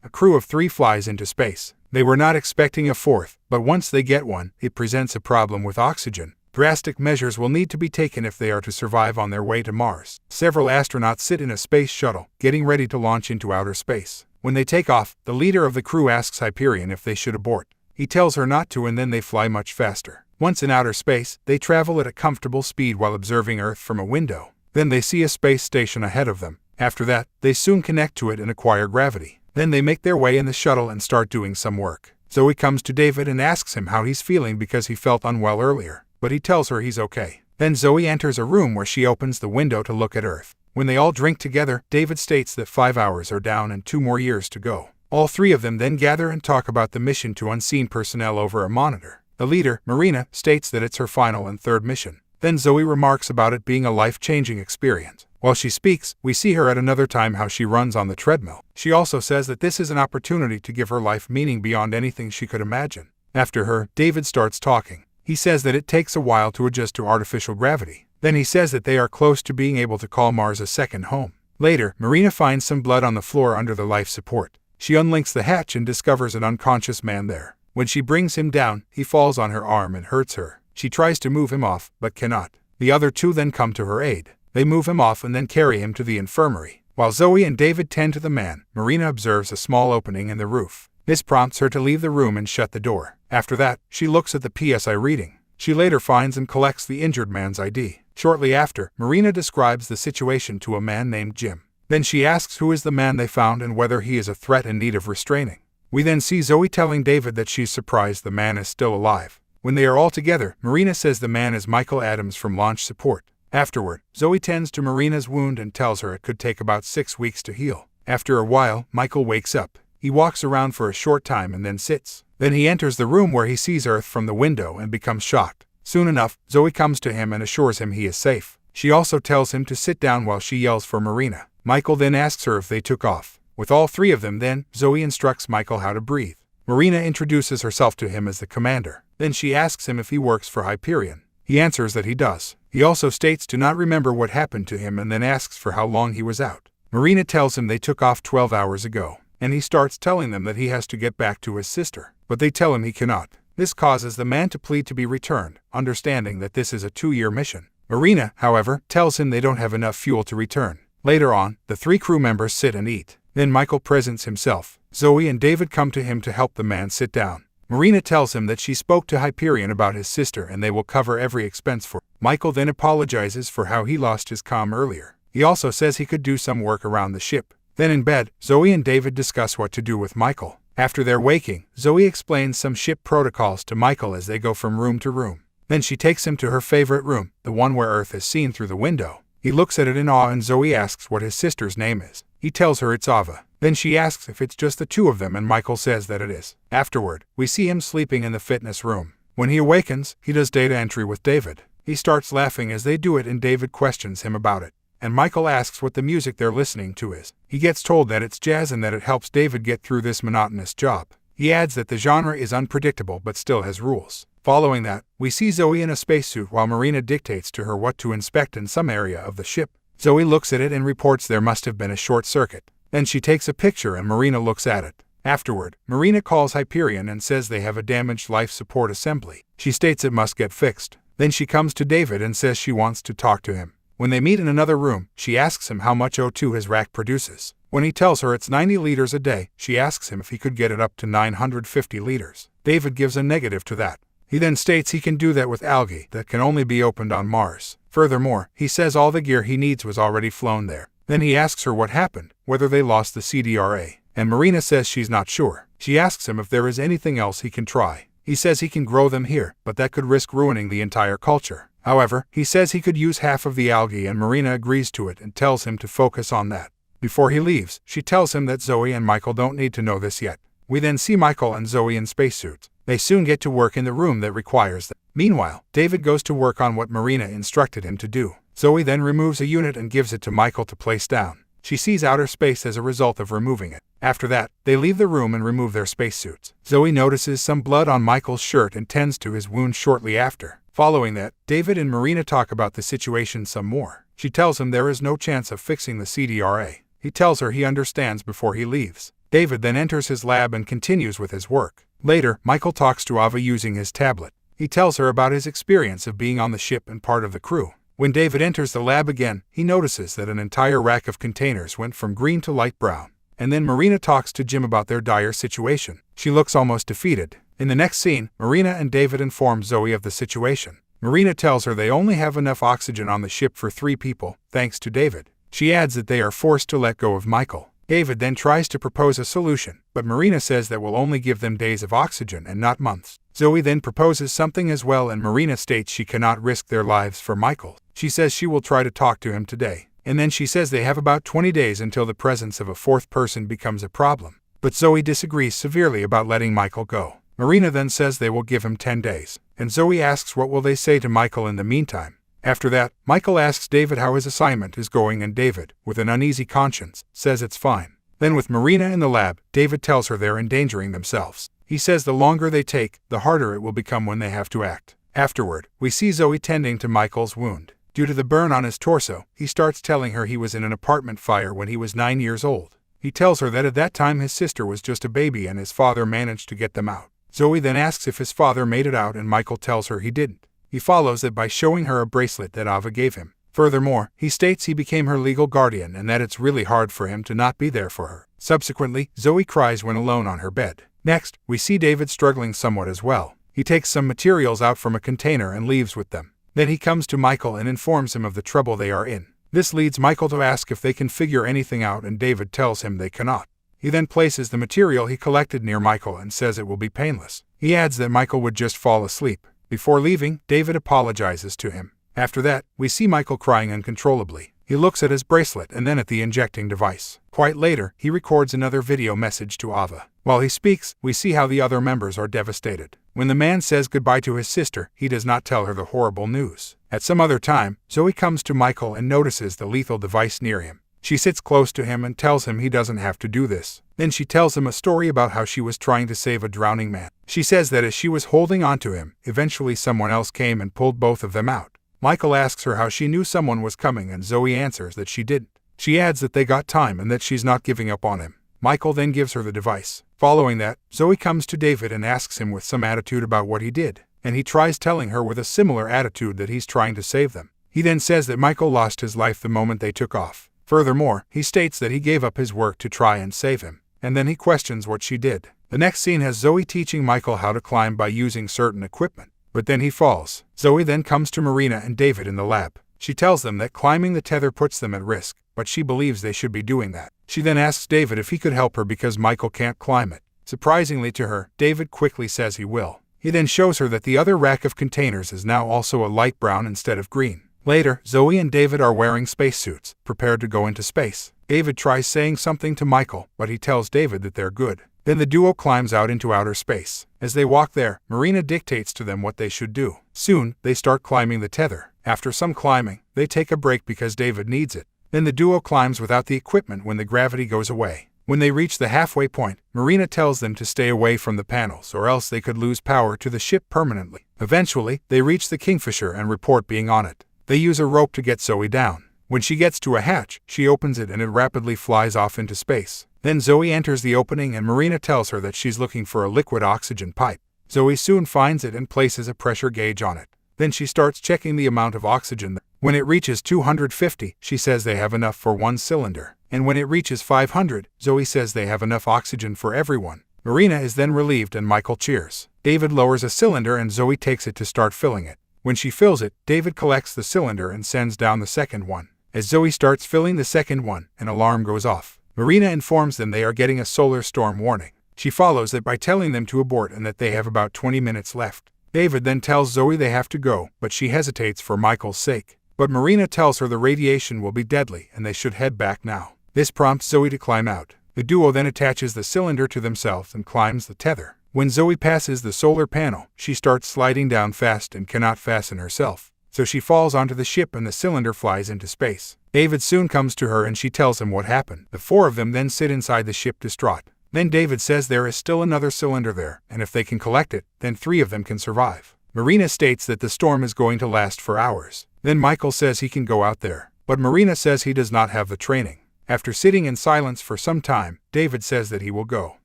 a crew of 3 flies into space. They were not expecting a 4th, but once they get one, it presents a problem with oxygen. Drastic measures will need to be taken if they are to survive on their way to Mars. Several astronauts sit in a space shuttle, getting ready to launch into outer space. When they take off, the leader of the crew asks Hyperion if they should abort. He tells her not to, and then they fly much faster. Once in outer space, they travel at a comfortable speed while observing Earth from a window. Then they see a space station ahead of them. After that, they soon connect to it and acquire gravity. Then they make their way in the shuttle and start doing some work. Zoe comes to David and asks him how he's feeling because he felt unwell earlier, but he tells her he's okay. Then Zoe enters a room where she opens the window to look at Earth. When they all drink together, David states that 5 hours are down and 2 more years to go. All 3 of them then gather and talk about the mission to unseen personnel over a monitor. The leader, Marina, states that it's her final and 3rd mission. Then Zoe remarks about it being a life-changing experience. While she speaks, we see her at another time how she runs on the treadmill. She also says that this is an opportunity to give her life meaning beyond anything she could imagine. After her, David starts talking. He says that it takes a while to adjust to artificial gravity. Then he says that they are close to being able to call Mars a second home. Later, Marina finds some blood on the floor under the life support. She unlinks the hatch and discovers an unconscious man there. When she brings him down, he falls on her arm and hurts her. She tries to move him off, but cannot. The other 2 then come to her aid. They move him off and then carry him to the infirmary. While Zoe and David tend to the man, Marina observes a small opening in the roof. This prompts her to leave the room and shut the door. After that, she looks at the PSI reading. She later finds and collects the injured man's ID. Shortly after, Marina describes the situation to a man named Jim. Then she asks who is the man they found and whether he is a threat in need of restraining. We then see Zoe telling David that she's surprised the man is still alive. When they are all together, Marina says the man is Michael Adams from Launch Support. Afterward, Zoe tends to Marina's wound and tells her it could take about 6 weeks to heal. After a while, Michael wakes up. He walks around for a short time and then sits. Then he enters the room where he sees Earth from the window and becomes shocked. Soon enough, Zoe comes to him and assures him he is safe. She also tells him to sit down while she yells for Marina. Michael then asks her if they took off. With all 3 of them then, Zoe instructs Michael how to breathe. Marina introduces herself to him as the commander. Then she asks him if he works for Hyperion. He answers that he does. He also states to not remember what happened to him and then asks for how long he was out. Marina tells him they took off 12 hours ago, and he starts telling them that he has to get back to his sister, but they tell him he cannot. This causes the man to plead to be returned, understanding that this is a 2-year mission. Marina, however, tells him they don't have enough fuel to return. Later on, the 3 crew members sit and eat. Then Michael presents himself. Zoe and David come to him to help the man sit down. Marina tells him that she spoke to Hyperion about his sister and they will cover every expense for her. Michael then apologizes for how he lost his comm earlier. He also says he could do some work around the ship. Then in bed, Zoe and David discuss what to do with Michael. After their waking, Zoe explains some ship protocols to Michael as they go from room to room. Then she takes him to her favorite room, the one where Earth is seen through the window. He looks at it in awe and Zoe asks what his sister's name is. He tells her it's Ava. Then she asks if it's just the 2 of them and Michael says that it is. Afterward, we see him sleeping in the fitness room. When he awakens, he does data entry with David. He starts laughing as they do it and David questions him about it. And Michael asks what the music they're listening to is. He gets told that it's jazz and that it helps David get through this monotonous job. He adds that the genre is unpredictable but still has rules. Following that, we see Zoe in a spacesuit while Marina dictates to her what to inspect in some area of the ship. Zoe looks at it and reports there must have been a short circuit. Then she takes a picture and Marina looks at it. Afterward, Marina calls Hyperion and says they have a damaged life support assembly. She states it must get fixed. Then she comes to David and says she wants to talk to him. When they meet in another room, she asks him how much O2 his rack produces. When he tells her it's 90 liters a day, she asks him if he could get it up to 950 liters. David gives a negative to that. He then states he can do that with algae that can only be opened on Mars. Furthermore, he says all the gear he needs was already flown there. Then he asks her what happened, whether they lost the CDRA, and Marina says she's not sure. She asks him if there is anything else he can try. He says he can grow them here, but that could risk ruining the entire culture. However, he says he could use half of the algae and Marina agrees to it and tells him to focus on that. Before he leaves, she tells him that Zoe and Michael don't need to know this yet. We then see Michael and Zoe in spacesuits. They soon get to work in the room that requires them. Meanwhile, David goes to work on what Marina instructed him to do. Zoe then removes a unit and gives it to Michael to place down. She sees outer space as a result of removing it. After that, they leave the room and remove their spacesuits. Zoe notices some blood on Michael's shirt and tends to his wound shortly after. Following that, David and Marina talk about the situation some more. She tells him there is no chance of fixing the CDRA. He tells her he understands before he leaves. David then enters his lab and continues with his work. Later, Michael talks to Ava using his tablet. He tells her about his experience of being on the ship and part of the crew. When David enters the lab again, he notices that an entire rack of containers went from green to light brown. And then Marina talks to Jim about their dire situation. She looks almost defeated. In the next scene, Marina and David inform Zoe of the situation. Marina tells her they only have enough oxygen on the ship for 3 people, thanks to David. She adds that they are forced to let go of Michael. David then tries to propose a solution, but Marina says that will only give them days of oxygen and not months. Zoe then proposes something as well, and Marina states she cannot risk their lives for Michael. She says she will try to talk to him today. And then she says they have about 20 days until the presence of a 4th person becomes a problem. But Zoe disagrees severely about letting Michael go. Marina then says they will give him 10 days. And Zoe asks what will they say to Michael in the meantime. After that, Michael asks David how his assignment is going, and David, with an uneasy conscience, says it's fine. Then with Marina in the lab, David tells her they're endangering themselves. He says the longer they take, the harder it will become when they have to act. Afterward, we see Zoe tending to Michael's wound. Due to the burn on his torso, he starts telling her he was in an apartment fire when he was 9 years old. He tells her that at that time his sister was just a baby and his father managed to get them out. Zoe then asks if his father made it out, and Michael tells her he didn't. He follows it by showing her a bracelet that Ava gave him. Furthermore, he states he became her legal guardian and that it's really hard for him to not be there for her. Subsequently, Zoe cries when alone on her bed. Next, we see David struggling somewhat as well. He takes some materials out from a container and leaves with them. Then he comes to Michael and informs him of the trouble they are in. This leads Michael to ask if they can figure anything out, and David tells him they cannot. He then places the material he collected near Michael and says it will be painless. He adds that Michael would just fall asleep. Before leaving, David apologizes to him. After that, we see Michael crying uncontrollably. He looks at his bracelet and then at the injecting device. Quite later, he records another video message to Ava. While he speaks, we see how the other members are devastated. When the man says goodbye to his sister, he does not tell her the horrible news. At some other time, Zoe comes to Michael and notices the lethal device near him. She sits close to him and tells him he doesn't have to do this. Then she tells him a story about how she was trying to save a drowning man. She says that as she was holding on to him, eventually someone else came and pulled both of them out. Michael asks her how she knew someone was coming, and Zoe answers that she didn't. She adds that they got time and that she's not giving up on him. Michael then gives her the device. Following that, Zoe comes to David and asks him with some attitude about what he did, and he tries telling her with a similar attitude that he's trying to save them. He then says that Michael lost his life the moment they took off. Furthermore, he states that he gave up his work to try and save him, and then he questions what she did. The next scene has Zoe teaching Michael how to climb by using certain equipment, but then he falls. Zoe then comes to Marina and David in the lab. She tells them that climbing the tether puts them at risk, but she believes they should be doing that. She then asks David if he could help her because Michael can't climb it. Surprisingly to her, David quickly says he will. He then shows her that the other rack of containers is now also a light brown instead of green. Later, Zoe and David are wearing spacesuits, prepared to go into space. David tries saying something to Michael, but he tells David that they're good. Then the duo climbs out into outer space. As they walk there, Marina dictates to them what they should do. Soon, they start climbing the tether. After some climbing, they take a break because David needs it. Then the duo climbs without the equipment when the gravity goes away. When they reach the halfway point, Marina tells them to stay away from the panels or else they could lose power to the ship permanently. Eventually, they reach the Kingfisher and report being on it. They use a rope to get Zoe down. When she gets to a hatch, she opens it and it rapidly flies off into space. Then Zoe enters the opening and Marina tells her that she's looking for a liquid oxygen pipe. Zoe soon finds it and places a pressure gauge on it. Then she starts checking the amount of oxygen. When it reaches 250, she says they have enough for 1 cylinder. And when it reaches 500, Zoe says they have enough oxygen for everyone. Marina is then relieved and Michael cheers. David lowers a cylinder and Zoe takes it to start filling it. When she fills it, David collects the cylinder and sends down the second one. As Zoe starts filling the second one, an alarm goes off. Marina informs them they are getting a solar storm warning. She follows it by telling them to abort and that they have about 20 minutes left. David then tells Zoe they have to go, but she hesitates for Michael's sake. But Marina tells her the radiation will be deadly and they should head back now. This prompts Zoe to climb out. The duo then attaches the cylinder to themselves and climbs the tether. When Zoe passes the solar panel, she starts sliding down fast and cannot fasten herself. So she falls onto the ship and the cylinder flies into space. David soon comes to her and she tells him what happened. The 4 of them then sit inside the ship distraught. Then David says there is still another cylinder there, and if they can collect it, then 3 of them can survive. Marina states that the storm is going to last for hours. Then Michael says he can go out there, but Marina says he does not have the training. After sitting in silence for some time, David says that he will go.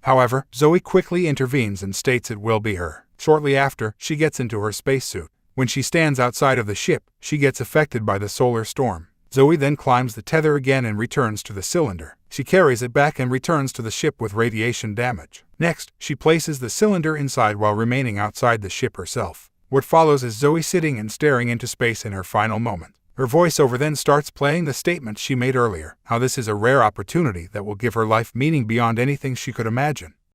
However, Zoe quickly intervenes and states it will be her. Shortly after, she gets into her spacesuit. When she stands outside of the ship, she gets affected by the solar storm. Zoe then climbs the tether again and returns to the cylinder. She carries it back and returns to the ship with radiation damage. Next, she places the cylinder inside while remaining outside the ship herself. What follows is Zoe sitting and staring into space in her final moment. Her voiceover then starts playing the statement she made earlier, how this is a rare opportunity that will give her life meaning beyond anything she could imagine.